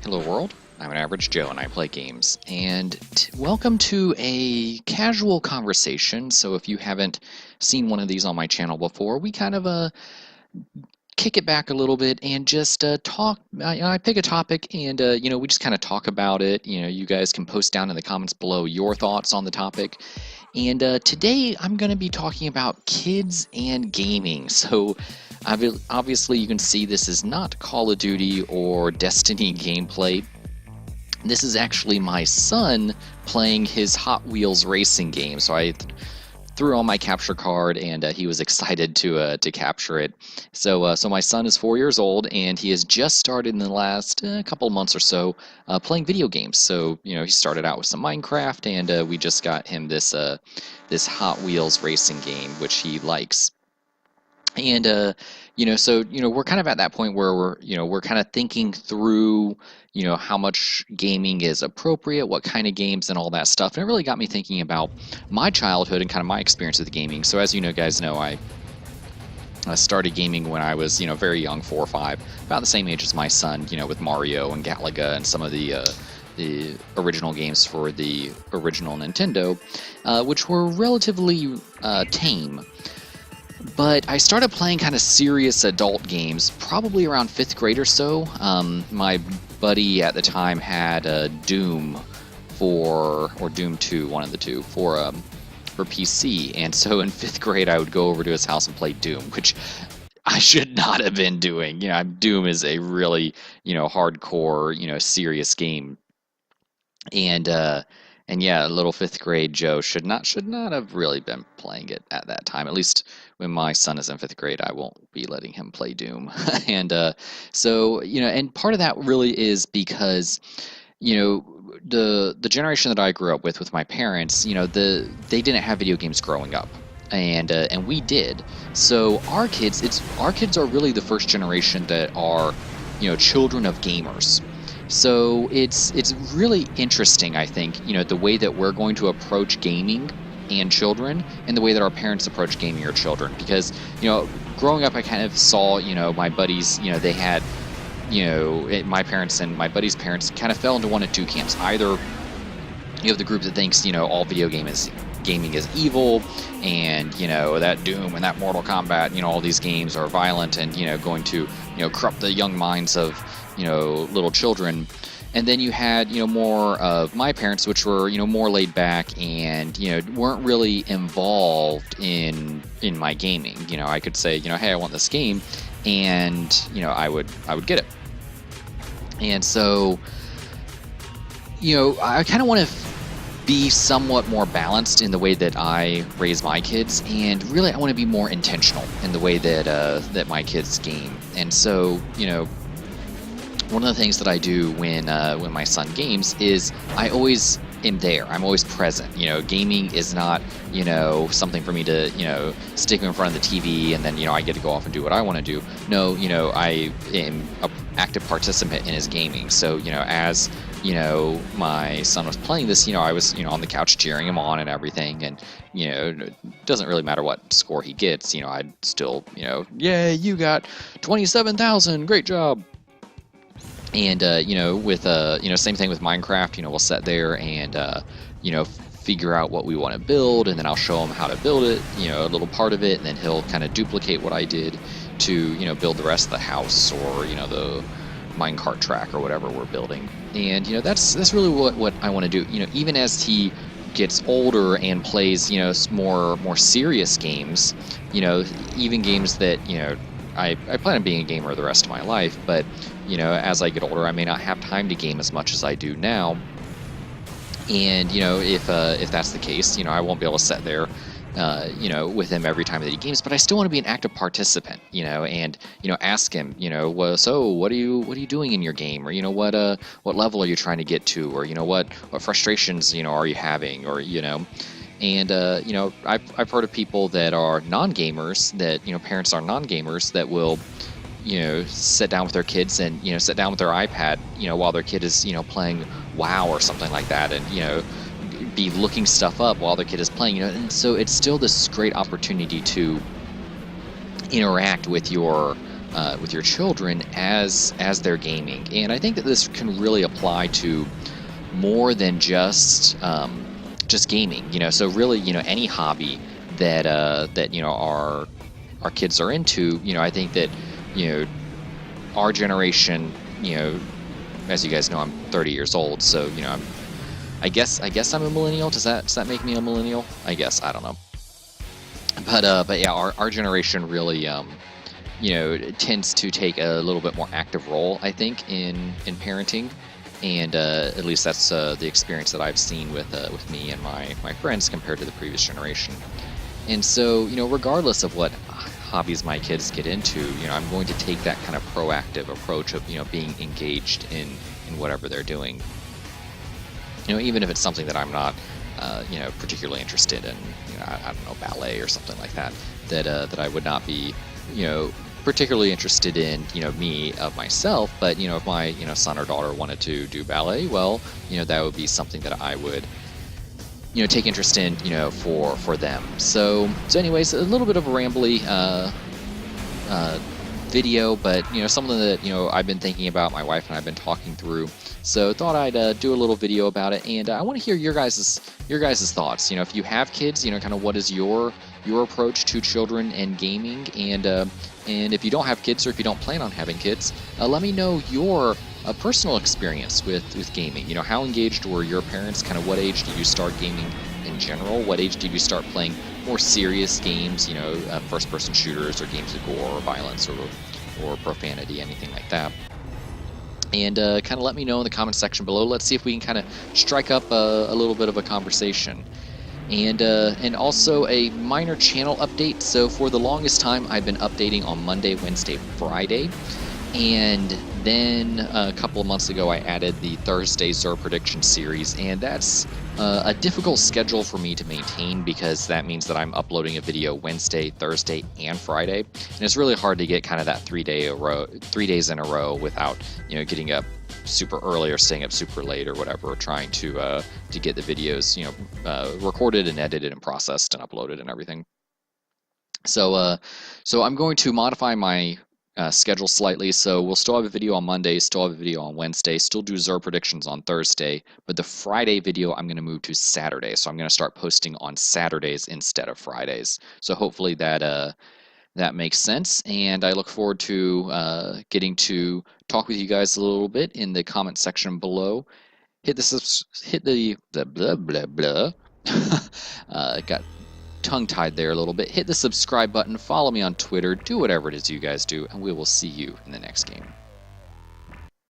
Hello world, I'm an average Joe and I play games. And welcome to a casual conversation. So if you haven't seen one of these on my channel before, we kind of kick it back a little bit and just talk. I pick a topic and we just kind of talk about it. You guys can post down in the comments below your thoughts on the topic. And today I'm going to be talking about kids and gaming. So obviously you can see this is not Call of Duty or Destiny gameplay. This is actually my son playing his Hot Wheels racing game. So I threw on my capture card and he was excited to capture it. So my son is 4 years old and he has just started in the last couple of months or so playing video games. So he started out with some Minecraft and we just got him this Hot Wheels racing game which he likes. And we're kind of at that point where we're kind of thinking through how much gaming is appropriate, what kind of games and all that stuff. And it really got me thinking about my childhood and kind of my experience with gaming. So as guys know, I started gaming when I was very young, 4 or 5, about the same age as my son, with Mario and Galaga and some of the original games for the original Nintendo, which were relatively tame. But I started playing kind of serious adult games probably around 5th grade or so. My buddy at the time had Doom or Doom 2, one of the two, for PC. And so in 5th grade, I would go over to his house and play Doom, which I should not have been doing. Doom is a really, hardcore, serious game. And yeah, little 5th grade Joe should not have really been playing it at that time. At least when my son is in 5th grade, I won't be letting him play Doom. And and part of that really is because the generation that I grew up with my parents, they didn't have video games growing up. And we did. So our kids are really the first generation that are children of gamers. So it's really interesting, I think, the way that we're going to approach gaming and children and the way that our parents approach gaming or children. Because, growing up, I kind of saw, my buddies, they had, my parents and my buddies' parents kind of fell into one of two camps. Either you have the group that thinks, all gaming is evil and, that Doom and that Mortal Kombat, all these games are violent and, going to, corrupt the young minds of, little children. And then you had, more of my parents, which were, more laid back and, weren't really involved in my gaming. I could say, hey, I want this game, and, I would get it. And so, I kind of want to be somewhat more balanced in the way that I raise my kids, and really I want to be more intentional in the way that that my kids game. And so, one of the things that I do when my son games is I always am there. I'm always present. Gaming is not, something for me to, stick in front of the TV and then, I get to go off and do what I want to do. No, I am an active participant in his gaming. So, as, my son was playing this, I was, on the couch cheering him on and everything. And, it doesn't really matter what score he gets, I'd still, yay, you got 27,000, great job. And, with, same thing with Minecraft, we'll sit there and, figure out what we want to build, and then I'll show him how to build it, a little part of it, and then he'll kind of duplicate what I did to, build the rest of the house or, the minecart track or whatever we're building. And, that's really what I want to do, even as he gets older and plays, more serious games, even games that, I plan on being a gamer the rest of my life, but, as I get older, I may not have time to game as much as I do now. And, if that's the case, I won't be able to sit there, with him every time that he games, but I still want to be an active participant, and, ask him, well, so what are you doing in your game? Or, what level are you trying to get to? Or, what frustrations, are you having? Or, and, I've heard of people that are non-gamers, that, parents are non-gamers that will, sit down with their kids and, sit down with their iPad, while their kid is, playing WoW or something like that, and, be looking stuff up while their kid is playing, and so it's still this great opportunity to interact with your with your children as they're gaming. And I think that this can really apply to more than just gaming. So really, any hobby that our kids are into. I think that you know our generation. As you guys know, I'm 30 years old, so I guess I'm a millennial. Does that make me a millennial? I guess I don't know. But yeah, our generation really tends to take a little bit more active role, I think, in parenting, and at least that's the experience that I've seen with me and my friends compared to the previous generation. And so, regardless of what hobbies my kids get into, I'm going to take that kind of proactive approach of being engaged in whatever they're doing. Even if it's something that I'm not particularly interested in, I don't know, ballet or something like that, that I would not be particularly interested in, me of myself. But if my son or daughter wanted to do ballet, well, that would be something that I would take interest in, for them. So anyways, a little bit of a rambly video, but something that I've been thinking about, my wife and I've been talking through. So thought I'd do a little video about it, and I want to hear your guys' thoughts. If you have kids, kind of what is your approach to children and gaming, and if you don't have kids or if you don't plan on having kids, let me know your personal experience with gaming. How engaged were your parents? Kind of what age did you start gaming in general? What age did you start playing more serious games? First-person shooters or games of gore or violence or profanity, anything like that. And kind of let me know in the comment section below. Let's see if we can kind of strike up a little bit of a conversation. And also a minor channel update. So for the longest time, I've been updating on Monday, Wednesday, Friday. And then a couple of months ago, I added the Thursday Xur Prediction series, and that's a difficult schedule for me to maintain because that means that I'm uploading a video Wednesday, Thursday, and Friday, and it's really hard to get kind of that 3 days in a row without getting up super early or staying up super late or whatever, trying to get the videos recorded and edited and processed and uploaded and everything. So I'm going to modify my schedule slightly. So we'll still have a video on Monday, still have a video on Wednesday, still do Xur predictions on Thursday, but the Friday video I'm going to move to Saturday. So I'm going to start posting on Saturdays instead of Fridays. So hopefully that makes sense, and I look forward to getting to talk with you guys a little bit in the comment section below. Hit the blah blah blah. Got tongue-tied there a little bit. Hit the subscribe button, follow me on Twitter, do whatever it is you guys do, and we will see you in the next game.